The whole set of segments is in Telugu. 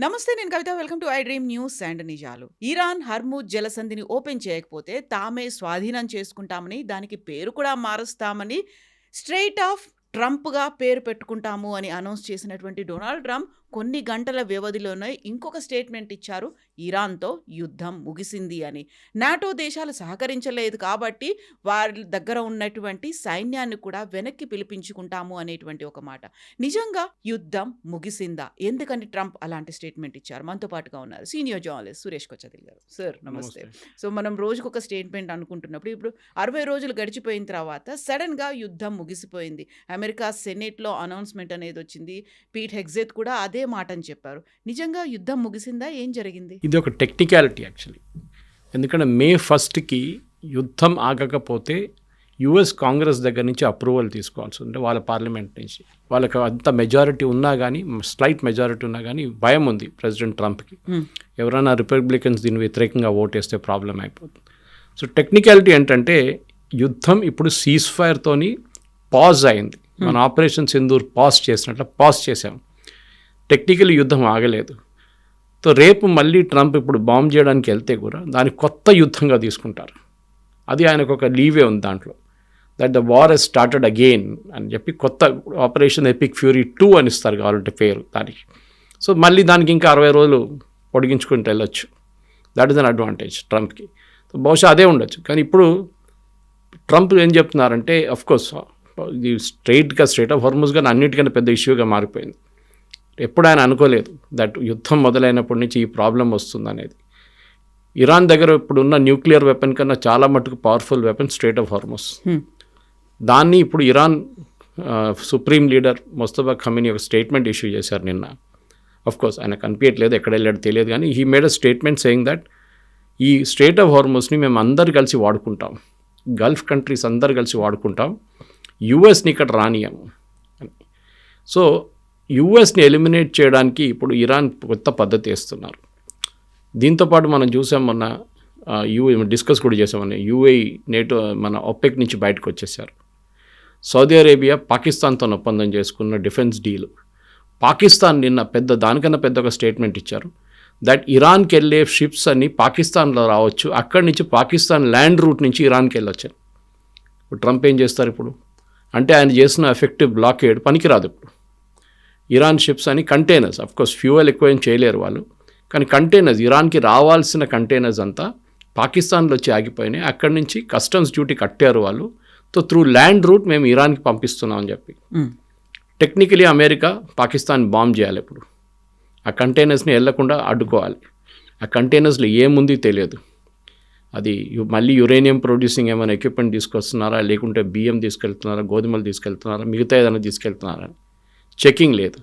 నమస్తే, నేను Kavitha. Welcome to I dream news and నిజాలు. ఇరాన్ హర్ముజ్ జలసంధిని ఓపెన్ చేయకపోతే తామే స్వాధీనం చేసుకుంటామని, దానికి పేరు కూడా మారుస్తామని, స్ట్రెయిట్ ఆఫ్ ట్రంప్గా పేరు పెట్టుకుంటాము అని అనౌన్స్ చేసినటువంటి డొనాల్డ్ ట్రంప్ కొన్ని గంటల వ్యవధిలోనే ఇంకొక స్టేట్మెంట్ ఇచ్చారు. ఇరాన్తో యుద్ధం ముగిసింది అని. నాటో దేశాలు సహకరించలేదు కాబట్టి వారి దగ్గర ఉన్నటువంటి సైన్యాన్ని కూడా వెనక్కి పిలిపించుకుంటాము అనేటువంటి ఒక మాట. నిజంగా యుద్ధం ముగిసిందా? ఎందుకని ట్రంప్ అలాంటి స్టేట్మెంట్ ఇచ్చారు? మనతో పాటుగా ఉన్నారు సీనియర్ జర్నలిస్ట్ సురేష్ కొచ్చదిల్ గారు. సార్ నమస్తే. సో మనం రోజుకొక స్టేట్మెంట్ అనుకుంటున్నప్పుడు ఇప్పుడు 60 రోజులు గడిచిపోయిన తర్వాత సడన్గా యుద్ధం ముగిసిపోయింది. అమెరికా సెనేట్లో అనౌన్స్మెంట్ అనేది వచ్చింది. పీట్ హెగ్జెత్ కూడా అదే మాటని చెప్పారు. నిజంగా యుద్ధం ముగిసిందా? ఏం జరిగింది? ఇది ఒక టెక్నికాలిటీ యాక్చువల్లీ. ఎందుకంటే మే 1కి యుద్ధం ఆగకపోతే యుఎస్ కాంగ్రెస్ దగ్గర నుంచి అప్రూవల్ తీసుకోవాల్సి ఉంది, వాళ్ళ పార్లమెంట్ నుంచి. వాళ్ళకి అంత మెజారిటీ ఉన్నా కానీ, స్లైట్ మెజారిటీ ఉన్నా కానీ భయం ఉంది ప్రెసిడెంట్ ట్రంప్కి. ఎవరైనా రిపబ్లికన్స్ దీని వ్యతిరేకంగా ఓటేస్తే ప్రాబ్లం అయిపోతుంది. సో టెక్నికాలిటీ ఏంటంటే యుద్ధం ఇప్పుడు సీజ్ ఫైర్తోని పాజ్ అయింది. మన ఆపరేషన్ సింధూర్ పాజ్ చేసినట్లు పాజ్ చేసాం. టెక్నికల్ యుద్ధం ఆగలేదు. సో రేపు మళ్ళీ ట్రంప్ ఇప్పుడు బాంబ్ చేయడానికి వెళ్తే కూడా దాన్ని కొత్త యుద్ధంగా తీసుకుంటారు. అది ఆయనకు ఒక లీవే ఉంది దాంట్లో, that the war has started again అని చెప్పి కొత్త ఆపరేషన్ ఎపిక్ ఫ్యూరీ 2 అని ఇస్తారు కావాలంటే పేరు దానికి. సో మళ్ళీ దానికి ఇంకా 60 రోజులు పొడిగించుకుంటూ వెళ్ళొచ్చు. దట్ ఈస్ అన్ అడ్వాంటేజ్ ట్రంప్కి. సో బహుశా అదే ఉండొచ్చు. కానీ ఇప్పుడు ట్రంప్ ఏం చెప్తున్నారంటే, అఫ్కోర్స్ ఇది స్ట్రెయిట్ ఆఫ్ హార్ముజ్గా అన్నిటికన్నా పెద్ద ఇష్యూగా మారిపోయింది. ఎప్పుడు ఆయన అనుకోలేదు దట్ యుద్ధం మొదలైనప్పటి నుంచి ఈ ప్రాబ్లం వస్తుంది అనేది. ఇరాన్ దగ్గర ఇప్పుడున్న న్యూక్లియర్ వెపన్ కన్నా చాలా మటుకు powerful weapon straight of Hormuz. దాన్ని ఇప్పుడు ఇరాన్ సుప్రీం లీడర్ ముస్తఫా ఖమీనీ ఒక స్టేట్మెంట్ ఇష్యూ చేశారు నిన్న. అఫ్కోర్స్ ఆయన కనిపించట్లేదు, ఎక్కడ వెళ్ళాడో తెలియదు, కానీ he made a statement saying that ఈ స్ట్రెయిట్ ఆఫ్ హార్ముజ్ని మేము అందరు కలిసి వాడుకుంటాం, గల్ఫ్ కంట్రీస్ అందరు కలిసి వాడుకుంటాం, యుఎస్ని ఇక్కడ రానియము. సో యుఎస్ని ఎలిమినేట్ చేయడానికి ఇప్పుడు ఇరాన్ కొత్త పద్ధతి వేస్తున్నారు. దీంతోపాటు మనం చూసాం మొన్న డిస్కస్ కూడా చేసామని, యూఏఈ నేటో మన ఒపెక్ నుంచి బయటకు వచ్చేసారు. సౌదీ అరేబియా పాకిస్తాన్తో ఒప్పందం చేసుకున్న డిఫెన్స్ డీల్. పాకిస్తాన్ నిన్న దానికన్నా పెద్ద ఒక స్టేట్మెంట్ ఇచ్చారు దట్ ఇరాన్కి వెళ్ళే షిప్స్ అన్ని పాకిస్తాన్లో రావచ్చు, అక్కడి నుంచి పాకిస్తాన్ ల్యాండ్ రూట్ నుంచి ఇరాన్కి వెళ్ళొచ్చారు. ఇప్పుడు ట్రంప్ ఏం చేస్తారు ఇప్పుడు అంటే, ఆయన చేసిన ఎఫెక్టివ్ బ్లాకేడ్ పనికిరాదు. ఇప్పుడు ఇరాన్ షిప్స్ అని కంటైనర్స్, అఫ్కోర్స్ ఫ్యూయల్ ఎక్కువ ఏం చేయలేరు వాళ్ళు, కానీ కంటైనర్స్, ఇరాన్కి రావాల్సిన కంటైనర్స్ అంతా పాకిస్తాన్లో వచ్చి ఆగిపోయినాయి. అక్కడి నుంచి కస్టమ్స్ డ్యూటీ కట్టారు వాళ్ళు. సో త్రూ ల్యాండ్ రూట్ మేము ఇరాన్కి పంపిస్తున్నాం అని చెప్పి. టెక్నికలీ అమెరికా పాకిస్తాన్ బాంబ్ చేయాలి. ఇప్పుడు ఆ కంటైనర్స్ని వెళ్లకుండా అడ్డుకోవాలి. ఆ కంటైనర్స్లో ఏముంది తెలియదు. అది మళ్ళీ యురేనియం ప్రొడ్యూసింగ్ ఏమైనా ఎక్విప్మెంట్ తీసుకొస్తున్నారా, లేకుంటే బియ్యం తీసుకెళ్తున్నారా, గోధుమలు తీసుకెళ్తున్నారా, మిగతా ఏదైనా తీసుకెళ్తున్నారా, చెకింగ్ లేదు.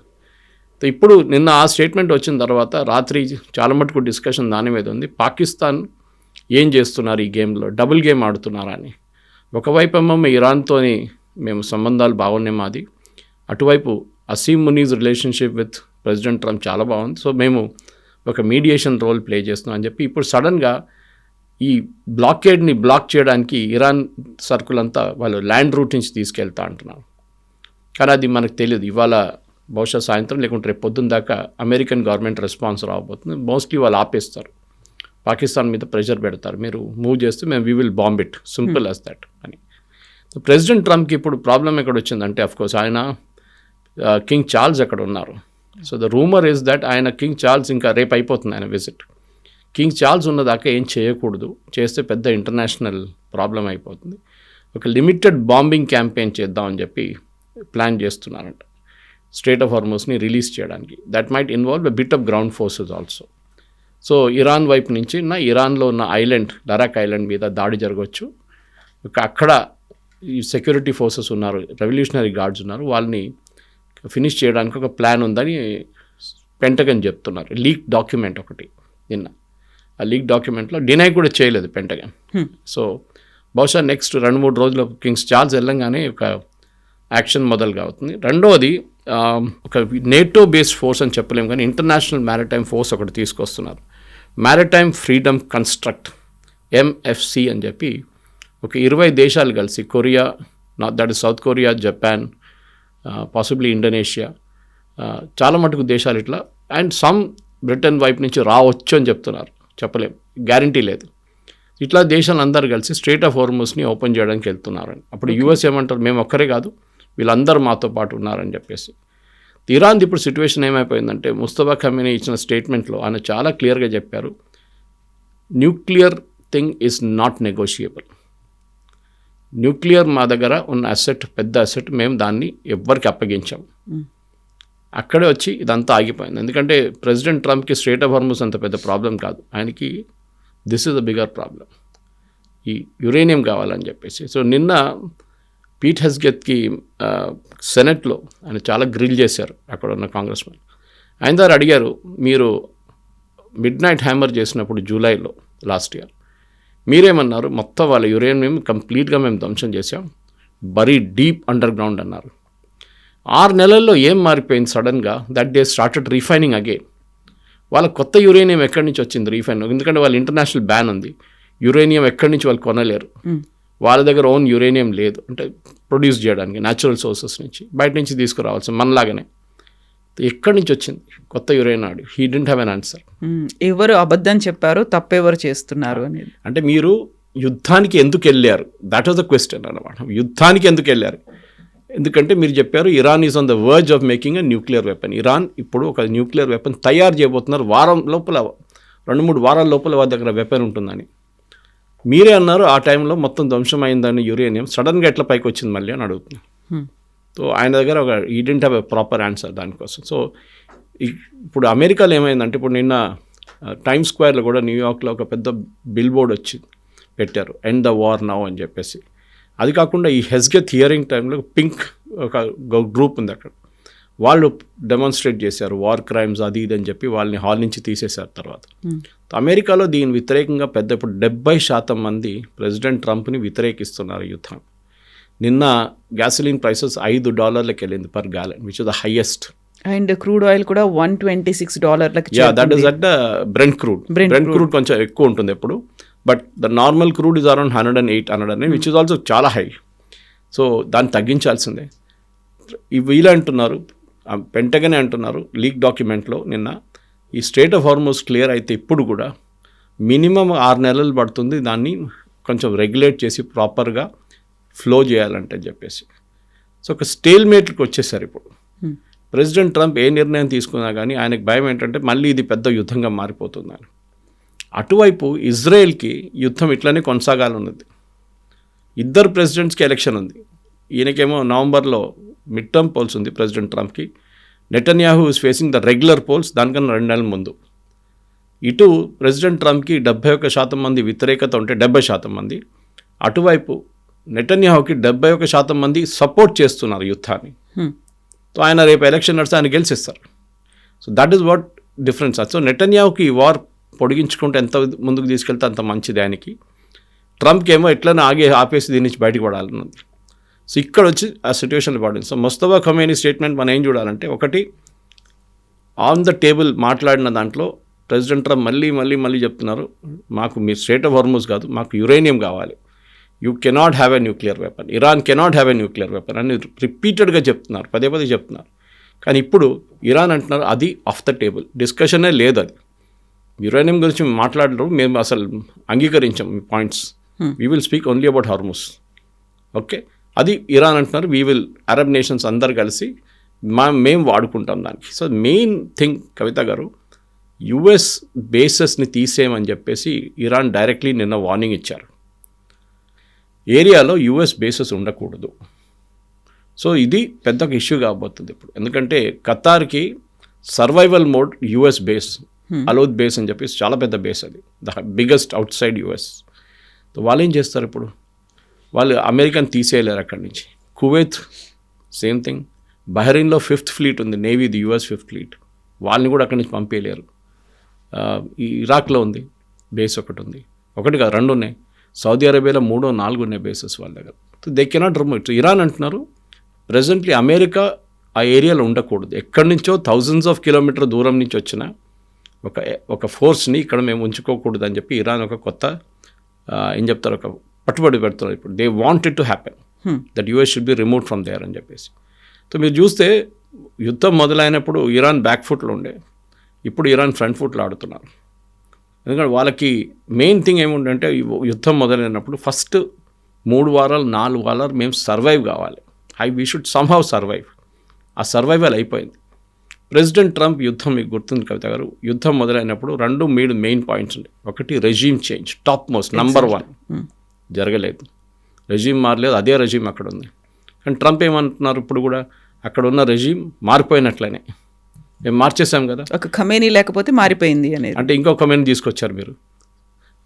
ఇప్పుడు నిన్న ఆ స్టేట్మెంట్ వచ్చిన తర్వాత రాత్రి చాలా మటుకు డిస్కషన్ దాని మీద ఉంది. పాకిస్తాన్ ఏం చేస్తున్నారు ఈ గేమ్లో, డబుల్ గేమ్ ఆడుతున్నారా అని. ఒకవైపు ఏమో ఇరాన్తోని మేము సంబంధాలు బాగున్నాయి మాది, అటువైపు Asim Munir relationship with president Trump చాలా బాగుంది, సో మేము ఒక మీడియేషన్ రోల్ ప్లే చేస్తున్నాం అని చెప్పి ఇప్పుడు సడన్గా ఈ బ్లాకేడ్ని బ్లాక్ చేయడానికి ఇరాన్ సరుకులంతా వాళ్ళు ల్యాండ్ రూట్ నుంచి తీసుకెళ్తా అంటున్నారు. కానీ అది మనకు తెలియదు. ఇవాళ బహుశా సాయంత్రం లేకుంటే రేపు పొద్దున్న దాకా అమెరికన్ గవర్నమెంట్ రెస్పాన్స్ రాబోతుంది. మోస్ట్లీ వాళ్ళు ఆపేస్తారు, పాకిస్తాన్ మీద ప్రెషర్ పెడతారు, మీరు మూవ్ చేస్తే మేము we will bomb it, simple as that అని. ప్రెసిడెంట్ ట్రంప్కి ఇప్పుడు ప్రాబ్లం ఎక్కడ వచ్చిందంటే, అఫ్కోర్స్ ఆయన కింగ్ చార్ల్స్ అక్కడ ఉన్నారు. So the rumour is that ఆయన కింగ్ చార్ల్స్ ఇంకా రేపు అయిపోతుంది ఆయన విజిట్. కింగ్ చార్ల్స్ ఉన్నదాకా ఏం చేయకూడదు, చేస్తే పెద్ద ఇంటర్నేషనల్ ప్రాబ్లం అయిపోతుంది. ఒక లిమిటెడ్ బాంబింగ్ క్యాంపెయిన్ చేద్దామని చెప్పి ప్లాన్ చేస్తున్నారంట స్ట్రెయిట్ ఆఫ్ హార్ముజ్ని రిలీజ్ చేయడానికి. That might involve a bit of ground forces also. So Iran వైపు నుంచి ఇరాన్లో ఉన్న ఐలాండ్, లరాక్ ఐలాండ్ మీద దాడి జరగవచ్చు. అక్కడ ఈ సెక్యూరిటీ ఫోర్సెస్ ఉన్నారు, రెవల్యూషనరీ గార్డ్స్ ఉన్నారు, వాళ్ళని ఫినిష్ చేయడానికి ఒక ప్లాన్ ఉందని పెంటగన్ చెప్తున్నారు. లీక్ డాక్యుమెంట్ ఒకటి నిన్న, ఆ లీక్ డాక్యుమెంట్లో డినై కూడా చేయలేదు పెంటగన్. సో బహుశా నెక్స్ట్ 2-3 రోజులు కింగ్స్ చార్ల్స్ వెళ్ళంగానే ఒక యాక్షన్ మొదలుగా అవుతుంది. రెండవది, ఒక నేటో బేస్డ్ ఫోర్స్ అని చెప్పలేము కానీ ఇంటర్నేషనల్ మ్యారిటైమ్ ఫోర్స్ ఒకటి తీసుకొస్తున్నారు. మ్యారిటైమ్ ఫ్రీడమ్ కన్స్ట్రక్ట్, MFC అని చెప్పి ఒక 20 దేశాలు కలిసి, Korea, that is south Korea, Japan, possibly Indonesia, చాలా మటుకు దేశాలు ఇట్లా, అండ్ సమ్ బ్రిటన్ వైపు నుంచి రావచ్చు అని చెప్తున్నారు, చెప్పలేం, గ్యారంటీ లేదు. ఇట్లా దేశాలు అందరూ కలిసి స్ట్రెయిట్ ఆఫ్ హార్మూజ్ని ఓపెన్ చేయడానికి వెళ్తున్నారని. అప్పుడు యూఎస్ ఏమంటారు, మేము ఒక్కరే కాదు, వీళ్ళందరూ మాతో పాటు ఉన్నారని చెప్పేసి. ఇరాన్ది ఇప్పుడు సిచ్యువేషన్ ఏమైపోయిందంటే, ముస్తఫా ఖమేనీ ఇచ్చిన స్టేట్మెంట్లో ఆయన చాలా క్లియర్గా చెప్పారు, nuclear thing is not negotiable. Nuclear మా దగ్గర ఉన్న అసెట్, పెద్ద అసెట్, మేము దాన్ని ఎవ్వరికి అప్పగించాం. అక్కడే వచ్చి ఇదంతా ఆగిపోయింది. ఎందుకంటే ప్రెసిడెంట్ ట్రంప్కి స్ట్రెయిట్ ఆఫ్ హార్మూజ్ అంత పెద్ద ప్రాబ్లం కాదు, ఆయనకి this is a bigger problem, ఈ యురేనియం కావాలని చెప్పేసి. సో నిన్న పీట్ హెస్గెత్కి సెనెట్లో ఆయన చాలా గ్రిల్ చేశారు అక్కడ ఉన్న కాంగ్రెస్ మ్యాన్. ఆయన దగ్గర అడిగారు, మీరు మిడ్ నైట్ హ్యామర్ చేసినప్పుడు జూలైలో లాస్ట్ ఇయర్ మీరేమన్నారు, మొత్తం వాళ్ళ యురేనియం కంప్లీట్గా మేము ధ్వంసం చేసాం, బరీ డీప్ అండర్ గ్రౌండ్ అన్నారు. 6 నెలల్లో ఏం మారిపోయింది సడన్గా, that they started refining again. వాళ్ళ కొత్త యురేనియం ఎక్కడి నుంచి వచ్చింది రీఫైన్, ఎందుకంటే వాళ్ళ ఇంటర్నేషనల్ బ్యాన్ ఉంది, యురేనియం ఎక్కడి నుంచి వాళ్ళు కొనలేరు, వాళ్ళ దగ్గర ఓన్ యురేనియం లేదు, అంటే ప్రొడ్యూస్ చేయడానికి న్యాచురల్ సోర్సెస్ నుంచి బయట నుంచి తీసుకురావాల్సి, మనలాగానే. ఎక్కడి నుంచి వచ్చింది కొత్త uranium? He didn't have an answer. ఎవరు అబద్ధం చెప్పారు, తప్పెవరు చేస్తున్నారు అనేది. అంటే మీరు యుద్ధానికి ఎందుకు వెళ్ళారు, దట్ వాజ్ ద క్వశ్చన్ అన్నమాట. యుద్ధానికి ఎందుకు వెళ్ళారు? ఎందుకంటే మీరు చెప్పారు Iran is on the verge of making a nuclear weapon. Iran ఇప్పుడు ఒక న్యూక్లియర్ వెపన్ తయారు చేయబోతున్నారు, వారం లోపల 2-3 వారాల లోపల వాళ్ళ దగ్గర వెపన్ ఉంటుందని మీరే అన్నారు. ఆ టైంలో మొత్తం ధ్వంసం అయిందని యురేనియం సడన్గా ఎట్లా పైకి వచ్చింది మళ్ళీ అని అడుగుతున్నాను. సో ఆయన దగ్గర ఒక he didn't have a proper answer దానికోసం. సో ఇప్పుడు అమెరికాలో ఏమైందంటే, ఇప్పుడు నిన్న టైమ్స్ స్క్వేర్లో కూడా న్యూయార్క్లో ఒక పెద్ద బిల్ బోర్డ్ వచ్చి పెట్టారు, ఎండ్ ద వార్ నౌ అని చెప్పేసి. అది కాకుండా ఈ హెస్గెత్ హియరింగ్ టైంలో పింక్ ఒక గ్రూప్ ఉంది అక్కడ, వాళ్ళు డెమాన్స్ట్రేట్ చేశారు వార్ క్రైమ్స్ అది ఇది అని చెప్పి వాళ్ళని హాల్ నుంచి తీసేశారు. తర్వాత అమెరికాలో దీని వ్యతిరేకంగా ఇప్పుడు 70% మంది ప్రెసిడెంట్ ట్రంప్ని వ్యతిరేకిస్తున్నారు యుద్ధం. నిన్న గ్యాసోలిన్ ప్రైసెస్ $5 వెళ్ళింది per gallon, which is the highest. And crude oil కూడా $126. Yeah, that is at the Brent crude. Brent crude కొంచెం ఎక్కువ ఉంటుంది ఎప్పుడు, but the normal crude is around 108 which is also చాలా హై. సో దాన్ని తగ్గించాల్సిందే. వీళ్ళు అంటున్నారు, పెంటగనే అంటున్నారు లీక్ డాక్యుమెంట్లో నిన్న, ఈ స్ట్రెయిట్ ఆఫ్ హార్మూజ్ క్లియర్ అయితే ఇప్పుడు కూడా మినిమం 6 నెలలు పడుతుంది దాన్ని కొంచెం రెగ్యులేట్ చేసి ప్రాపర్గా ఫ్లో చేయాలంటే చెప్పేసి. సో ఒక స్టేల్మేట్కి వచ్చేసారు ఇప్పుడు. ప్రెసిడెంట్ ట్రంప్ ఏ నిర్ణయం తీసుకున్నా కానీ ఆయనకు భయం ఏంటంటే మళ్ళీ ఇది పెద్ద యుద్ధంగా మారిపోతుందని. అటువైపు ఇజ్రాయెల్కి యుద్ధం ఇట్లనే కొనసాగాలన్నది. 2 ప్రెసిడెంట్స్కి ఎలక్షన్ ఉంది. ఈయనకేమో నవంబర్లో మిడ్ టర్మ్ పోల్స్ ఉంది ప్రెసిడెంట్ ట్రంప్కి. Netanyahu is facing the regular polls దానికన్నా 2 నెలల ముందు. ఇటు ప్రెసిడెంట్ ట్రంప్కి 71% మంది వ్యతిరేకత ఉంటే 70% మంది, అటువైపు నెటన్యాహుకి 71% మంది సపోర్ట్ చేస్తున్నారు యుద్ధాన్ని. సో ఆయన రేపు ఎలక్షన్ నడిస్తే ఆయన గెలిచిస్తారు. So that is what difference. So నెటన్యాహుకి ఈ వార్ పొడిగించుకుంటే ఎంత ముందుకు తీసుకెళ్తే అంత మంచిది ఆయనకి. ట్రంప్కి ఏమో ఎట్లనే ఆపేసి దీని నుంచి బయటకు పడాలన్నది. సో ఇక్కడ వచ్చి ఆ సిచ్యువేషన్లో పడింది. సో ముస్తఫా ఖమేనీ స్టేట్మెంట్ మనం ఏం చూడాలంటే, ఒకటి ఆన్ ద టేబుల్ మాట్లాడిన దాంట్లో ప్రెసిడెంట్ ట్రంప్ మళ్ళీ చెప్తున్నారు, మాకు మీ స్ట్రెయిట్ ఆఫ్ హార్మూజ్ కాదు, మాకు యురేనియం కావాలి, you cannot have a nuclear weapon, Iran cannot have a nuclear weapon అని రిపీటెడ్గా చెప్తున్నారు, పదే చెప్తున్నారు. కానీ ఇప్పుడు ఇరాన్ అంటున్నారు అది ఆఫ్ ద టేబుల్, డిస్కషనే లేదు, అది యురేనియం గురించి మాట్లాడరు, మేము అసలు అంగీకరించాం మీ points, we will speak only about Hormuz. Okay, అది ఇరాన్ అంటున్నారు, వీ విల్ అరబ్ నేషన్స్ అందరు కలిసి మేము వాడుకుంటాం దానికి. సో మెయిన్ థింగ్ కవిత గారు, యుఎస్ బేసెస్ని తీసేయమని చెప్పేసి ఇరాన్ డైరెక్ట్లీ నిన్న వార్నింగ్ ఇచ్చారు. ఏరియాలో యుఎస్ బేసెస్ ఉండకూడదు. సో ఇది పెద్ద ఇష్యూ కాబోతుంది ఇప్పుడు, ఎందుకంటే ఖతార్కి survival mode US base, Al Udeid base అని చెప్పేసి చాలా పెద్ద బేస్, అది the biggest outside US. So వాళ్ళు ఏం చేస్తారు ఇప్పుడు, వాళ్ళు అమెరికాని తీసేయలేరు అక్కడి నుంచి. కువైత్ సేమ్ థింగ్, బహ్రెయిన్లో 5th ఫ్లీట్ ఉంది, నేవీది యుఎస్ 5th ఫ్లీట్, వాళ్ళని కూడా అక్కడి నుంచి పంపేయలేరు. ఈ ఇరాక్లో ఉంది బేస్, ఒకటి కాదు 2 ఉన్నాయి. సౌదీ అరేబియాలో 3-4 ఉన్నాయి బేసెస్ వాళ్ళ దగ్గర. So they cannot remove. Iran అంటున్నారు ప్రెజెంట్లీ అమెరికా ఆ ఏరియాలో ఉండకూడదు, ఎక్కడి నుంచో థౌజండ్స్ ఆఫ్ కిలోమీటర్ దూరం నుంచి వచ్చిన ఒక ఫోర్స్ని ఇక్కడ మేము ఉంచుకోకూడదు అని చెప్పి ఇరాన్ ఒక కొత్త ఏం చెప్తారు, ఒక పట్టుబడి పెడుతున్నారు ఇప్పుడు. They want it to happen that US should be remove from there అని చెప్పేసి. సో మీరు చూస్తే యుద్ధం మొదలైనప్పుడు ఇరాన్ బ్యాక్ ఫుట్లో ఉండే, ఇప్పుడు ఇరాన్ ఫ్రంట్ ఫుట్లో ఆడుతున్నారు. ఎందుకంటే వాళ్ళకి మెయిన్ థింగ్ ఏముందంటే యుద్ధం మొదలైనప్పుడు ఫస్ట్ 3 వారాలు 4 వారాలు మేము సర్వైవ్ కావాలి. We should somehow survive. ఆ సర్వైవల్ అయిపోయింది. ప్రెసిడెంట్ ట్రంప్ యుద్ధం మీకు గుర్తుంది కవిత గారు, యుద్ధం మొదలైనప్పుడు 2 మెయిన్ పాయింట్స్ ఉన్నాయి. ఒకటి regime change, top most number 1 జరగలేదు. రెజీమ్ మారలేదు, అదే రెజీమ్ అక్కడ ఉంది. కానీ ట్రంప్ ఏమంటున్నారు ఇప్పుడు కూడా, అక్కడ ఉన్న రెజీమ్ మారిపోయినట్లనే, మేము మార్చేసాం కదా, ఒక ఖమేనీ లేకపోతే మారిపోయింది అనేది. అంటే ఇంకో ఖమేనీ తీసుకొచ్చారు మీరు.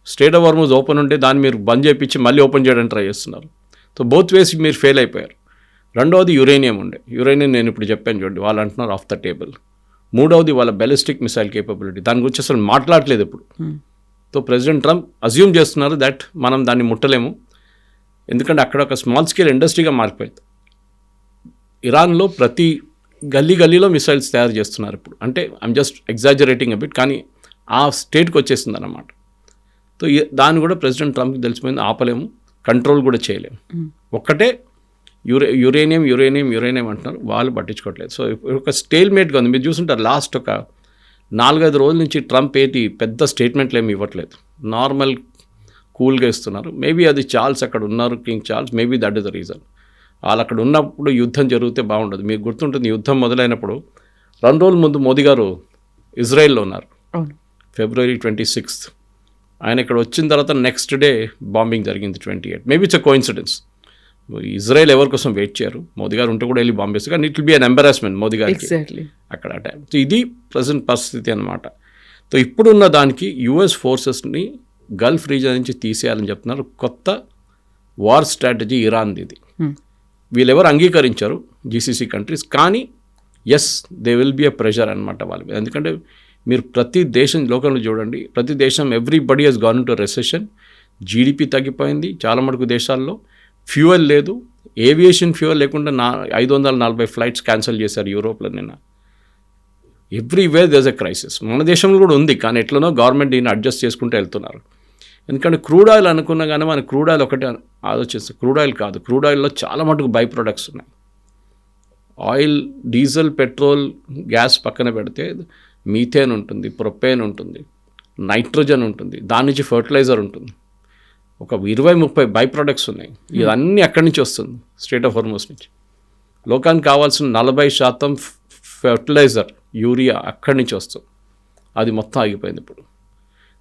స్టేట్ ఆఫ్ హార్మజ్ ఓపెన్ ఉంటే దాన్ని మీరు బంద్ చేయించి మళ్ళీ ఓపెన్ చేయడానికి ట్రై చేస్తున్నారు. సో బోత్ వేస్ మీరు ఫెయిల్ అయిపోయారు. రెండవది యురేనియం యురేనియం నేను ఇప్పుడు చెప్పాను చూడండి, వాళ్ళు అంటున్నారు ఆఫ్ ద టేబుల్. మూడవది వాళ్ళ బ్యాలిస్టిక్ మిసైల్ కేపబిలిటీ, దాని గురించి అసలు మాట్లాడలేదు ఇప్పుడు. సో ప్రెసిడెంట్ ట్రంప్ అజ్యూమ్ చేస్తున్నారు దట్ మనం దాన్ని ముట్టలేము, ఎందుకంటే అక్కడ ఒక స్మాల్ స్కేల్ ఇండస్ట్రీగా మారిపోయింది. ఇరాన్లో ప్రతి గల్లీలో మిసైల్స్ తయారు చేస్తున్నారు ఇప్పుడు. అంటే ఐమ్ జస్ట్ ఎగ్జాజరేటింగ్ బిట్, కానీ ఆ స్టేట్కి వచ్చేసింది అన్నమాట. సో దాన్ని కూడా ప్రెసిడెంట్ ట్రంప్కి తెలిసిపోయింది, ఆపలేము, కంట్రోల్ కూడా చేయలేము. ఒక్కటే యురేనియం అంటున్నారు, వాళ్ళు పట్టించుకోవట్లేదు. సో ఒక స్టేల్మేట్గా ఉంది. మీరు చూసుంటారు లాస్ట్ ఒక 4-5 రోజుల నుంచి ట్రంప్ పెద్ద స్టేట్మెంట్లు ఏమి ఇవ్వట్లేదు, నార్మల్ కూల్గా ఇస్తున్నారు. మేబీ అది చార్ల్స్ అక్కడ ఉన్నారు, king Charles, maybe that is the reason. వాళ్ళు అక్కడ ఉన్నప్పుడు యుద్ధం జరిగితే బాగుండదు. మీకు గుర్తుంటుంది, యుద్ధం మొదలైనప్పుడు 2 రోజుల ముందు మోదీ గారు ఇజ్రాయెల్లో ఉన్నారు, February 26th. ఆయన ఇక్కడ వచ్చిన తర్వాత నెక్స్ట్ డే బాంబింగ్ జరిగింది 28. Maybe it's a coincidence. Israel ఎవరి కోసం వెయిట్ చేయరు, మోదీ గారు ఉంటే కూడా వెళ్ళి బాంబ్ చేస్తారు, కానీ it will be an embarrassment Modi గారికి అక్కడ టైం. సో ఇది ప్రజెంట్ పరిస్థితి అనమాట. సో ఇప్పుడున్న దానికి యుఎస్ ఫోర్సెస్ని గల్ఫ్ రీజన్ నుంచి తీసేయాలని చెప్తున్నారు. కొత్త వార్ స్ట్రాటజీ ఇరాన్ది ఇది. వీళ్ళెవరు అంగీకరించారు, జీసీసీ కంట్రీస్, కానీ yes they will be a pressure అనమాట వాళ్ళ మీద. ఎందుకంటే మీరు ప్రతి దేశం లోకంలో చూడండి, ప్రతి దేశం everybody has gone to recession, GDP తగ్గిపోయింది చాలా మటుకు దేశాల్లో, ఫ్యూయల్ లేదు, ఏవియేషన్ ఫ్యూయల్ లేకుండా 540 ఫ్లైట్స్ క్యాన్సిల్ చేశారు యూరోప్లో నిన్న. Everywhere there is a crisis. మన దేశంలో కూడా ఉంది, కానీ ఎట్లనో గవర్నమెంట్ దీన్ని అడ్జస్ట్ చేసుకుంటూ వెళ్తున్నారు. ఎందుకంటే క్రూడ్ ఆయిల్ అనుకున్నా కానీ మన క్రూడ్ ఆయిల్ ఒకటే ఆలోచిస్తే, క్రూడ్ ఆయిల్ కాదు, క్రూడ్ ఆయిల్లో చాలా మటుకు బై ప్రొడక్ట్స్ ఉన్నాయి. ఆయిల్, డీజిల్, పెట్రోల్, గ్యాస్ పక్కన పెడితే మీథేన్ ఉంటుంది, ప్రొపేన్ ఉంటుంది, నైట్రోజన్ ఉంటుంది, దాని నుంచి ఫర్టిలైజర్ ఉంటుంది, ఒక 20-30 బై ప్రొడక్ట్స్ ఉన్నాయి. ఇవన్నీ అక్కడి నుంచి వస్తుంది, స్టేట్ ఆఫ్ హార్మజ్ నుంచి. లోకానికి కావాల్సిన 40% ఫర్టిలైజర్, యూరియా అక్కడి నుంచి వస్తుంది. అది మొత్తం ఆగిపోయింది ఇప్పుడు.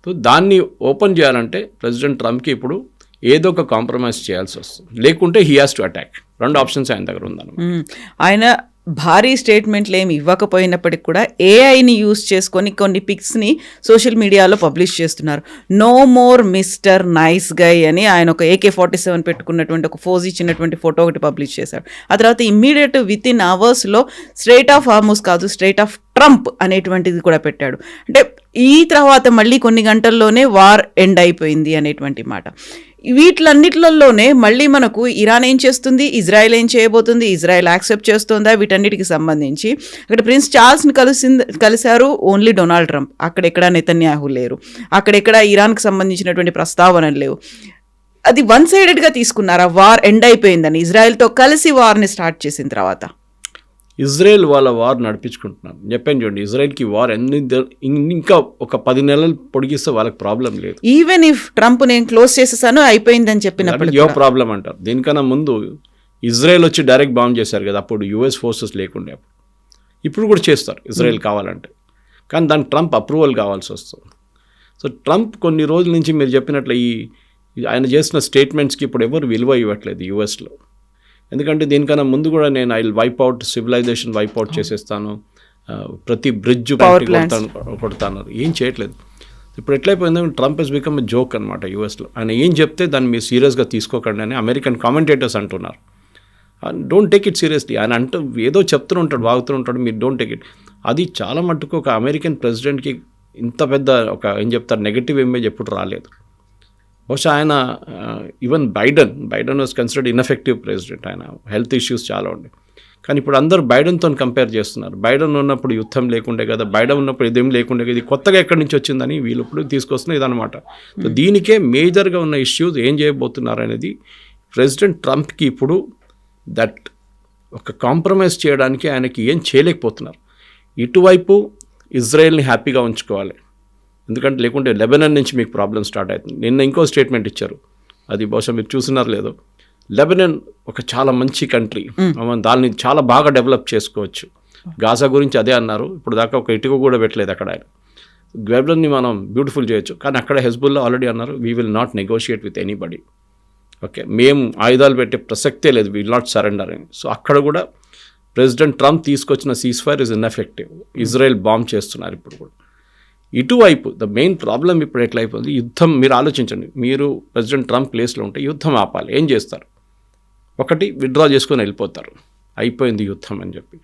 సో దాన్ని ఓపెన్ చేయాలంటే ప్రెసిడెంట్ ట్రంప్కి ఇప్పుడు ఏదో ఒక కాంప్రమైజ్ చేయాల్సి వస్తుంది, లేకుంటే he has to attack. 2 options ఆయన దగ్గర ఉందన్నమాట. ఆయన భారీ స్టేట్మెంట్లు ఏమి ఇవ్వకపోయినప్పటికి కూడా ఏఐని యూజ్ చేసుకొని కొన్ని పిక్స్ని సోషల్ మీడియాలో పబ్లిష్ చేస్తున్నారు. No more mister nice guy అని ఆయన ఒక AK-47 పెట్టుకున్నటువంటి ఒక ఫోజ్ ఇచ్చినటువంటి ఫోటో ఒకటి పబ్లిష్ చేశారు. ఆ తర్వాత ఇమ్మీడియట్ విత్ ఇన్ అవర్స్లో స్ట్రైట్ ఆఫ్ హార్మజ్ కాదు, స్ట్రైట్ ఆఫ్ ట్రంప్ అనేటువంటిది కూడా పెట్టాడు. అంటే ఈ తర్వాత మళ్ళీ కొన్ని గంటల్లోనే వార్ ఎండ్ అయిపోయింది అనేటువంటి మాట. వీటిలన్నిటిలోనే మళ్ళీ మనకు ఇరాన్ ఏం చేస్తుంది, ఇజ్రాయెల్ ఏం చేయబోతుంది, ఇజ్రాయెల్ యాక్సెప్ట్ చేస్తుందా, వీటన్నిటికి సంబంధించి అక్కడ ప్రిన్స్ చార్ల్స్ని కలిశారు ఓన్లీ డొనాల్డ్ ట్రంప్. అక్కడెక్కడ నెతన్యాహు లేరు, అక్కడెక్కడ ఇరాన్కి సంబంధించినటువంటి ప్రస్తావనలు లేవు. అది వన్ సైడెడ్గా తీసుకున్నారా వార్ ఎండ్ అయిపోయిందని, ఇజ్రాయెల్తో కలిసి వార్ని స్టార్ట్ చేసిన తర్వాత? ఇజ్రాయెల్ వాళ్ళ వార్ నడిపించుకుంటున్నారు. చెప్పాను చూడండి, ఇజ్రాయెల్కి వార్ ఇంకా ఒక 10 నెలలు పొడిగిస్తే వాళ్ళకి ప్రాబ్లం లేదు. ఈవెన్ ఇఫ్ ట్రంప్ నేను క్లోజ్ చేసేసాను అయిపోయిందని చెప్పినప్పుడు యో ప్రాబ్లం అంటారు. దీనికన్నా ముందు ఇజ్రాయెల్ వచ్చి డైరెక్ట్ బాంబ్ చేశారు కదా, అప్పుడు యుఎస్ ఫోర్సెస్ లేకుండే. ఇప్పుడు కూడా చేస్తారు ఇజ్రాయెల్ కావాలంటే, కానీ దానికి ట్రంప్ అప్రూవల్ కావాల్సి వస్తుంది. సో ట్రంప్ కొన్ని రోజుల నుంచి మీరు చెప్పినట్లు ఆయన చేసిన స్టేట్మెంట్స్కి ఇప్పుడు ఎవరు విలువ ఇవ్వట్లేదు యుఎస్లో. ఎందుకంటే దీనికన్నా ముందు కూడా నేను I wipe out civilisation, wipe out చేసేస్తాను, ప్రతి బ్రిడ్జ్ కొడతాను, ఏం చేయట్లేదు. ఇప్పుడు ఎట్లయిపోయిందంటే Trump he's become a joke అనమాట యూఎస్లో. ఆయన ఏం చెప్తే దాన్ని మీరు సీరియస్గా తీసుకోకండి అని అమెరికన్ కామెంటేటర్స్ అంటున్నారు. Don't take it seriously. ఆయన ఏదో చెప్తూ ఉంటాడు, వాగుతూ ఉంటాడు, మీరు డోంట్ టేక్ ఇట్. అది చాలా మట్టుకు ఒక అమెరికన్ ప్రెసిడెంట్కి ఇంత పెద్ద ఒక ఏం చెప్తారు నెగటివ్ ఇమేజ్ ఎప్పుడు రాలేదు. బహుశా ఆయన even Biden was considered ineffective president. ఆయన హెల్త్ ఇష్యూస్ చాలా ఉన్నాయి. కానీ ఇప్పుడు అందరూ బైడెన్తో కంపేర్ చేస్తున్నారు. బైడెన్ ఉన్నప్పుడు యుద్ధం లేకుండే కదా, బైడెన్ ఉన్నప్పుడు ఇదేం లేకుండే కదా, ఇది కొత్తగా ఎక్కడి నుంచి వచ్చిందని వీళ్ళు ఇప్పుడు తీసుకొస్తున్న ఇదనమాట. సో దీనికే మేజర్గా ఉన్న ఇష్యూస్ ఏం చేయబోతున్నారు అనేది ప్రెసిడెంట్ ట్రంప్కి ఇప్పుడు దట్ ఒక కాంప్రమైజ్ చేయడానికి ఆయనకి ఏం చేయలేకపోతున్నారు. ఇటువైపు ఇజ్రాయెల్ని హ్యాపీగా ఉంచుకోవాలి. ఎందుకంటే లేకుంటే లెబనాన్ నుంచి మీకు ప్రాబ్లం స్టార్ట్ అవుతుంది. నిన్న ఇంకో స్టేట్మెంట్ ఇచ్చారు, అది బహుశా మీరు చూసినారు లేదో. లెబనాన్ ఒక చాలా మంచి కంట్రీ, దాన్ని చాలా బాగా డెవలప్ చేసుకోవచ్చు. గాజా గురించి అదే అన్నారు, ఇప్పుడు దాకా ఒక ఇటుక కూడా పెట్టలేదు అక్కడ. ఆయన లెబనాన్ని మనం బ్యూటిఫుల్ చేయొచ్చు, కానీ అక్కడ హెజ్బుల్లా ఆల్రెడీ అన్నారు, we will not negotiate with anybody. Okay, మేము ఆయుధాలు పెట్టే ప్రసక్తే లేదు, విల్ నాట్ సరెండర్ అని. సో అక్కడ కూడా ప్రెసిడెంట్ ట్రంప్ తీసుకొచ్చిన seize-fire is ineffective. Israel bomb చేస్తున్నారు ఇప్పుడు కూడా. ఇటువైపు ద మెయిన్ ప్రాబ్లం ఇప్పుడు ఎట్లా అయిపోయింది, యుద్ధం. మీరు ఆలోచించండి, మీరు ప్రెసిడెంట్ ట్రంప్ ప్లేస్లో ఉంటే యుద్ధం ఆపాలి, ఏం చేస్తారు? ఒకటి, విత్డ్రా చేసుకొని వెళ్ళిపోతారు, అయిపోయింది యుద్ధం అని చెప్పి,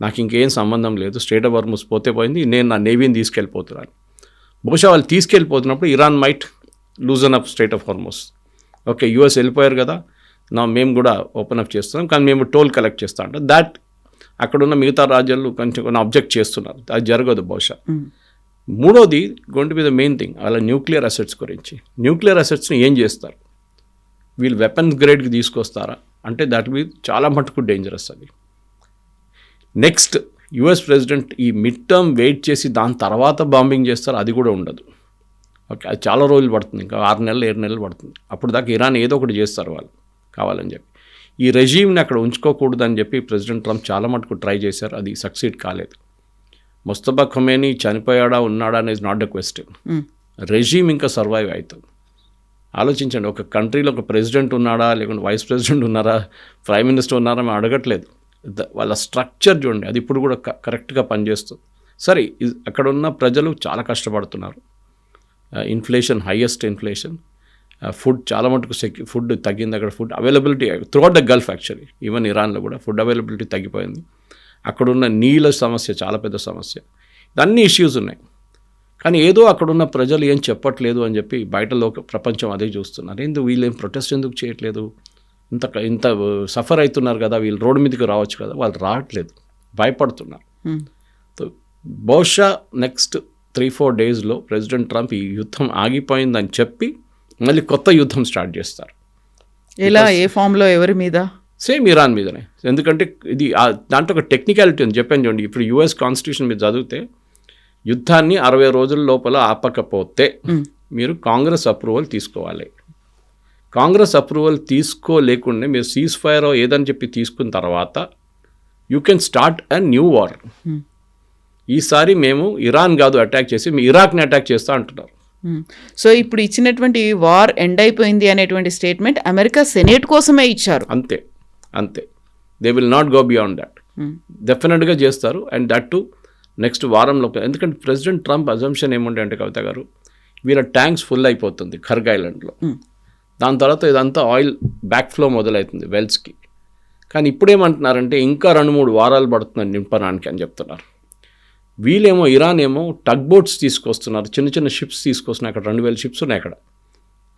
నాకు ఇంకేం సంబంధం లేదు, స్ట్రెయిట్ ఆఫ్ హార్ముజ్ పోతే పోయింది, నేను నా నేవీని తీసుకెళ్ళిపోతున్నాను. బహుశా వాళ్ళు తీసుకెళ్ళిపోతున్నప్పుడు Iran might loosen up strait of Hormuz. Okay, US వెళ్ళిపోయారు కదా, మేము కూడా ఓపెన్ అప్ చేస్తున్నాం, కానీ మేము టోల్ కలెక్ట్ చేస్తాం అంటే దాట్ అక్కడున్న మిగతా రాజ్యాలు కొంచెం అబ్జెక్ట్ చేస్తున్నారు, అది జరగదు బహుశా. మూడోది, going to be the main thing, అలా న్యూక్లియర్ అసెట్స్ గురించి. న్యూక్లియర్ అసెట్స్ని ఏం చేస్తారు? వీళ్ళు వెపన్స్ గ్రేడ్కి తీసుకొస్తారా అంటే దట్ బి చాలా మటుకు డేంజరస్. అది నెక్స్ట్ యుఎస్ ప్రెసిడెంట్ ఈ మిడ్ టర్మ్ వెయిట్ చేసి దాని తర్వాత బాంబింగ్ చేస్తారు, అది కూడా ఉండదు. ఓకే, అది చాలా రోజులు పడుతుంది, ఇంకా 6 నెలలు 7 నెలలు పడుతుంది. అప్పుడు దాకా ఇరాన్ ఏదో ఒకటి చేస్తారు వాళ్ళు కావాలని చెప్పి. ఈ రెజీమ్ని అక్కడ ఉంచుకోకూడదని చెప్పి ప్రెసిడెంట్ ట్రంప్ చాలా మటుకు ట్రై చేశారు, అది సక్సీడ్ కాలేదు. ముస్తఫా ఖొమేనీ చనిపోయాడా ఉన్నాడా అనేది నాట్ ద క్వశ్చన్, రెజీమ్ ఇంకా సర్వైవ్ అవుతుంది. ఆలోచించండి, ఒక కంట్రీలో ఒక ప్రెసిడెంట్ ఉన్నాడా, లేకుంటే వైస్ ప్రెసిడెంట్ ఉన్నారా, ప్రైమ్ మినిస్టర్ ఉన్నారా మేము అడగట్లేదు. వాళ్ళ స్ట్రక్చర్ చూడండి, అది ఇప్పుడు కూడా కరెక్ట్గా పనిచేస్తుంది. సరే, అక్కడ ఉన్న ప్రజలు చాలా కష్టపడుతున్నారు, ఇన్ఫ్లేషన్, హైయెస్ట్ ఇన్ఫ్లేషన్, ఫుడ్ చాలా మటుకు ఫుడ్ తగ్గింది అక్కడ. Food availability throughout the Gulf, actually even ఇరాన్లో కూడా ఫుడ్ అవైలబిలిటీ తగ్గిపోయింది. అక్కడున్న నీళ్ళ సమస్య చాలా పెద్ద సమస్య, ఇదన్నీ ఇష్యూస్ ఉన్నాయి. కానీ ఏదో అక్కడున్న ప్రజలు ఏం చెప్పట్లేదు అని చెప్పి బయటలో ప్రపంచం అదే చూస్తున్నారు. ఎందుకు వీళ్ళు ఏం ప్రొటెస్ట్ ఎందుకు చేయట్లేదు, ఇంత సఫర్ అవుతున్నారు కదా, వీళ్ళు రోడ్డు మీదకి రావచ్చు కదా, వాళ్ళు రావట్లేదు, భయపడుతున్నారు. సో బహుశా నెక్స్ట్ 3-4 డేస్లో ప్రెసిడెంట్ ట్రంప్ ఈ యుద్ధం ఆగిపోయిందని చెప్పి మళ్ళీ కొత్త యుద్ధం స్టార్ట్ చేస్తారు. ఎలా, ఏ ఫామ్లో, ఎవరి మీద? సేమ్ ఇరాన్ మీదనే. ఎందుకంటే ఇది దాంట్లో ఒక టెక్నికాలిటీ ఉంది, చెప్పాను చూడండి. ఇప్పుడు యుఎస్ కాన్స్టిట్యూషన్ మీద చదివితే యుద్ధాన్ని 60 రోజుల లోపల ఆపకపోతే మీరు కాంగ్రెస్ అప్రూవల్ తీసుకోవాలి. కాంగ్రెస్ అప్రూవల్ తీసుకోలేకుండా మీరు సీజ్-ఫైర్ ఏదని చెప్పి తీసుకున్న తర్వాత you can start a new war. ఈసారి మేము ఇరాన్ కాదు అటాక్ చేసి, మీ ఇరాక్ని అటాక్ చేస్తా అంటున్నారు. సో ఇప్పుడు ఇచ్చినటువంటి వార్ ఎండ్ అయిపోయింది అనేటువంటి స్టేట్మెంట్ అమెరికా సెనేట్ కోసమే ఇచ్చారు. అంతే, they will not go beyond that. డెఫినెట్గా చేస్తారు, అండ్ దట్ టు నెక్స్ట్ వారంలో. ఎందుకంటే ప్రెసిడెంట్ ట్రంప్ అజంప్షన్ ఏముండే అంటే, కవిత గారు, వీళ్ళ ట్యాంక్స్ ఫుల్ అయిపోతుంది ఖర్గ్ ఐలాండ్లో, దాని తర్వాత ఇదంతా ఆయిల్ బ్యాక్ ఫ్లో మొదలవుతుంది వెల్స్కి. కానీ ఇప్పుడేమంటున్నారంటే ఇంకా 2-3 వారాలు పడుతుంది నింపడానికి అని చెప్తున్నారు. వీళ్ళేమో ఇరాన్ ఏమో టగ్ బోట్స్ తీసుకొస్తున్నారు, చిన్న షిప్స్ తీసుకొస్తున్నాయి. అక్కడ 2000 షిప్స్ ఉన్నాయి అక్కడ,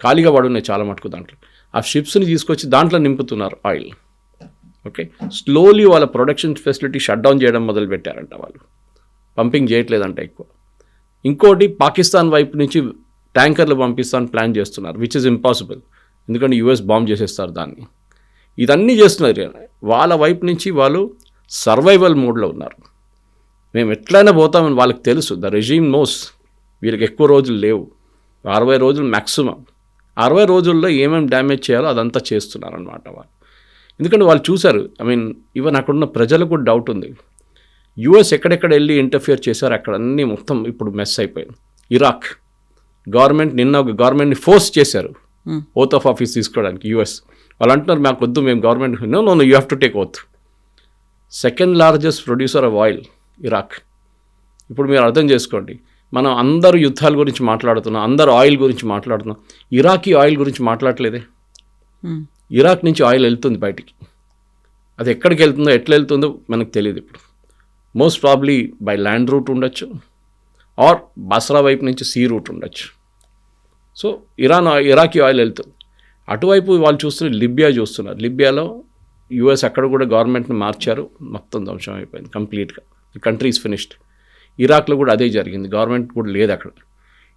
ఖాళీగా పడున్నాయి చాలా మటుకు. దాంట్లో ఆ షిప్స్ని తీసుకొచ్చి దాంట్లో నింపుతున్నారు ఆయిల్. ఓకే, స్లోలీ వాళ్ళ ప్రొడక్షన్ ఫెసిలిటీ షట్ డౌన్ చేయడం మొదలుపెట్టారంట, వాళ్ళు పంపింగ్ చేయట్లేదంట ఎక్కువ. ఇంకోటి, పాకిస్తాన్ వైపు నుంచి ట్యాంకర్లు పంపిస్తాను ప్లాన్ చేస్తున్నారు, విచ్ ఇస్ ఇంపాసిబుల్, ఎందుకంటే యుఎస్ బాంబ్ చేసేస్తారు దాన్ని. ఇదన్నీ చేస్తున్నారు. వాళ్ళ వైపు నుంచి వాళ్ళు సర్వైవల్ మోడ్లో ఉన్నారు. మేము ఎట్లయినా పోతామని వాళ్ళకి తెలుసు. ద రెజీమ్ నోస్ వీళ్ళకి ఎక్కువ రోజులు లేవు, 60 రోజులు మ్యాక్సిమం. 60 రోజుల్లో ఏమేమి డ్యామేజ్ చేయాలో అదంతా చేస్తున్నారు అనమాట వాళ్ళు. ఎందుకంటే వాళ్ళు చూశారు, ఈవెన్ అక్కడున్న ప్రజలకు కూడా డౌట్ ఉంది. యుఎస్ ఎక్కడెక్కడ వెళ్ళి ఇంటర్ఫియర్ చేశారు, అక్కడ అన్నీ మొత్తం ఇప్పుడు మెస్ అయిపోయింది. ఇరాక్ గవర్నమెంట్ నిన్న ఒక గవర్నమెంట్ని ఫోర్స్ చేశారు ఓత్ ఆఫ్ ఆఫీస్ తీసుకోవడానికి. యుఎస్ వాళ్ళు అంటున్నారు, మాకు వద్దు, మేము government no you have to take oath. Second largest producer of oil Iraq. ఇప్పుడు మీరు అర్థం చేసుకోండి, మనం అందరూ యుద్ధాల గురించి మాట్లాడుతున్నాం, అందరూ ఆయిల్ గురించి మాట్లాడుతున్నాం, ఇరాకీ ఆయిల్ గురించి మాట్లాడలేదే. ఇరాక్ నుంచి ఆయిల్ వెళ్తుంది బయటికి, అది ఎక్కడికి వెళ్తుందో ఎట్లా వెళ్తుందో మనకు తెలియదు. ఇప్పుడు most probably by land route ఉండొచ్చు, ఆర్ బస్రా వైపు నుంచి సీ రూట్ ఉండొచ్చు. సో ఇరాకీ ఆయిల్ వెళ్తుంది. అటువైపు వాళ్ళు చూస్తున్నారు, లిబియా చూస్తున్నారు. లిబియాలో యుఎస్ అక్కడ కూడా గవర్నమెంట్ని మార్చారు, మొత్తం ధ్వంసం అయిపోయింది కంప్లీట్గా, ది కంట్రీ ఈజ్ ఫినిష్డ్. ఇరాక్లో కూడా అదే జరిగింది, గవర్నమెంట్ కూడా లేదు అక్కడ.